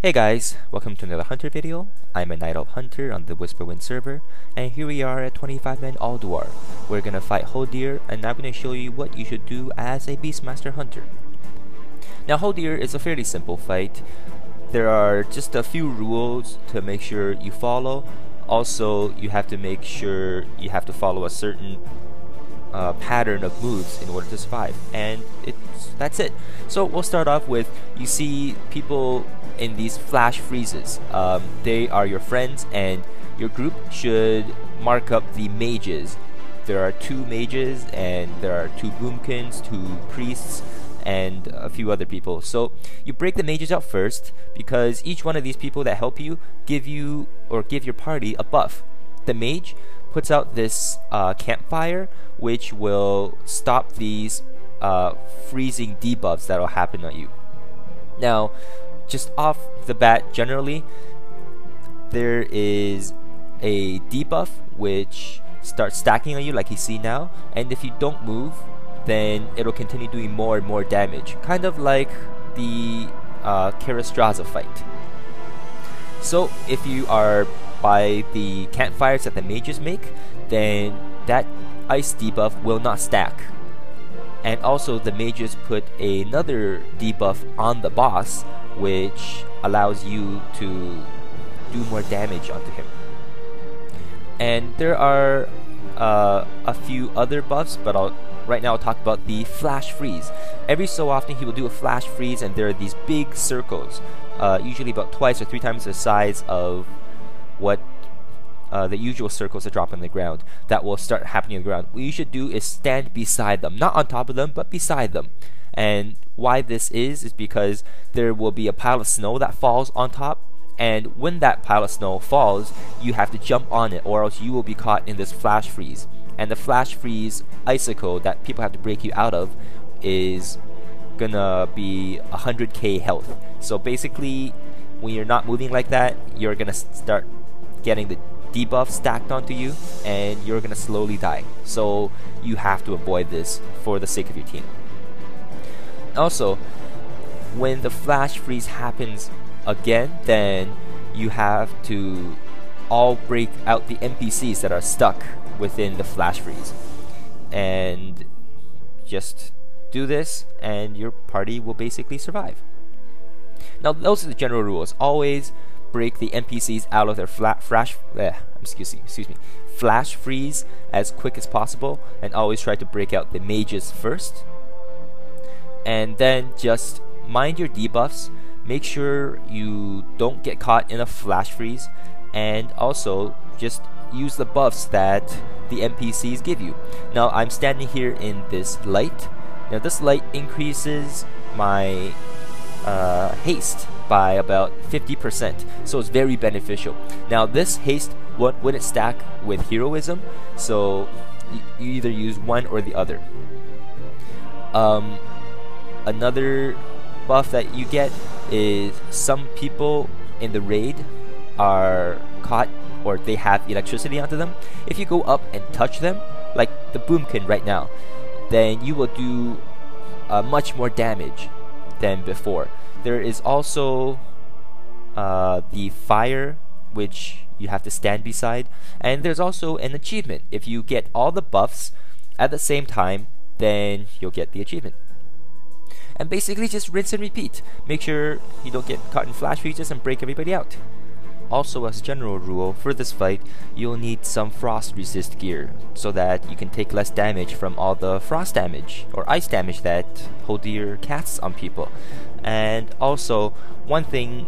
Hey guys, welcome to another Hunter video. I'm a Night Elf Hunter on the Whisperwind server, and here we are at 25-man Ulduar. We're gonna fight Hodir, and I'm gonna show you what you should do as a Beastmaster Hunter. Now Hodir is a fairly simple fight. There are just a few rules to make sure you follow. Also, you have to make sure you have to follow a certain pattern of moves in order to survive, and that's it. So we'll start off with, you see people in these flash freezes. They are your friends, and your group should mark up the mages. There are 2 mages, and there are 2 boomkins, 2 priests, and a few other people. So you break the mages out first, because each one of these people that help you give your party a buff. The mage puts out this campfire, which will stop these freezing debuffs that'll happen on you. Now, just off the bat, generally, there is a debuff which starts stacking on you, like you see now, and if you don't move, then it'll continue doing more and more damage, kind of like the Karastraza fight. So if you are by the campfires that the mages make, then that ice debuff will not stack. And also the mages put another debuff on the boss, which allows you to do more damage onto him. And there are a few other buffs, but right now I'll talk about the flash freeze. Every so often he will do a flash freeze, and there are these big circles, usually about twice or 3 times the size of what the usual circles that drop on the ground, that will start happening on the ground. What you should do is stand beside them, not on top of them, but beside them. And why this is because there will be a pile of snow that falls on top, and when that pile of snow falls, you have to jump on it, or else you will be caught in this flash freeze. And the flash freeze icicle that people have to break you out of is gonna be 100k health. So basically, when you're not moving like that, you're gonna start getting the debuff stacked onto you, and you're gonna slowly die. So you have to avoid this for the sake of your team. Also, when the flash freeze happens again, then you have to all break out the NPCs that are stuck within the flash freeze, and just do this and your party will basically survive. Now those are the general rules. Always break the NPCs out of their flash freeze as quick as possible, and always try to break out the mages first. And then just mind your debuffs, make sure you don't get caught in a flash freeze, and also just use the buffs that the NPCs give you. Now I'm standing here in this light. Now this light increases my haste by about 50%, so it's very beneficial. Now this haste wouldn't stack with heroism, so you either use one or the other. Another buff that you get is some people in the raid are caught, or they have electricity onto them. If you go up and touch them, like the boomkin right now, then you will do much more damage than before. There is also the fire, which you have to stand beside, and there's also an achievement. If you get all the buffs at the same time, then you'll get the achievement. And basically just rinse and repeat. Make sure you don't get caught in flash freezes and break everybody out. Also, as a general rule, for this fight, you'll need some frost resist gear, so that you can take less damage from all the frost damage or ice damage that Hodir casts on people. And also, one thing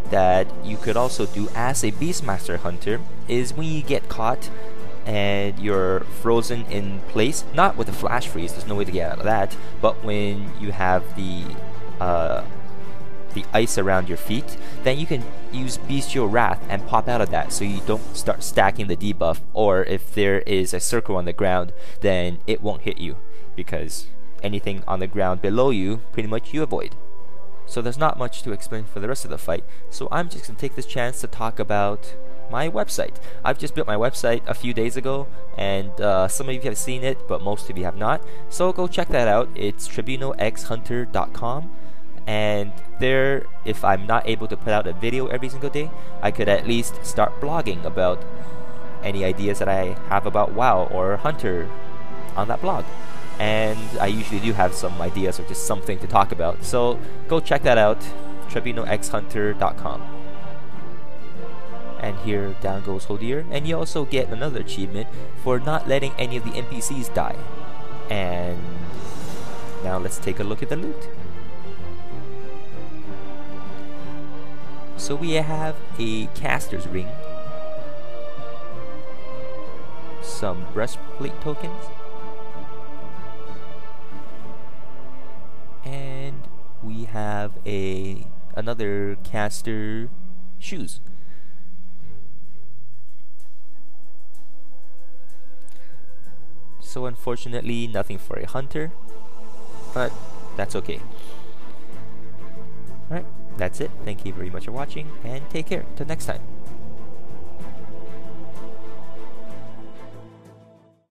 that you could also do as a Beastmaster Hunter is when you get caught and you're frozen in place, not with a flash freeze, there's no way to get out of that, but when you have the ice around your feet, then you can use Bestial Wrath and pop out of that, so you don't start stacking the debuff. Or if there is a circle on the ground, then it won't hit you, because anything on the ground below you, pretty much you avoid. So there's not much to explain for the rest of the fight, so I'm just gonna take this chance to talk about my website. I've just built my website a few days ago, and some of you have seen it, but most of you have not, so go check that out. It's TribunalXHunter.com. And there, if I'm not able to put out a video every single day, I could at least start blogging about any ideas that I have about WoW or Hunter on that blog. And I usually do have some ideas or just something to talk about. So go check that out, TribunalXHunter.com. And here down goes Hodir, and you also get another achievement for not letting any of the NPCs die. And now let's take a look at the loot. So we have a caster's ring, some breastplate tokens, and we have another caster shoes. So unfortunately, nothing for a hunter, but that's okay. Alright, that's it. Thank you very much for watching, and take care. Till next time.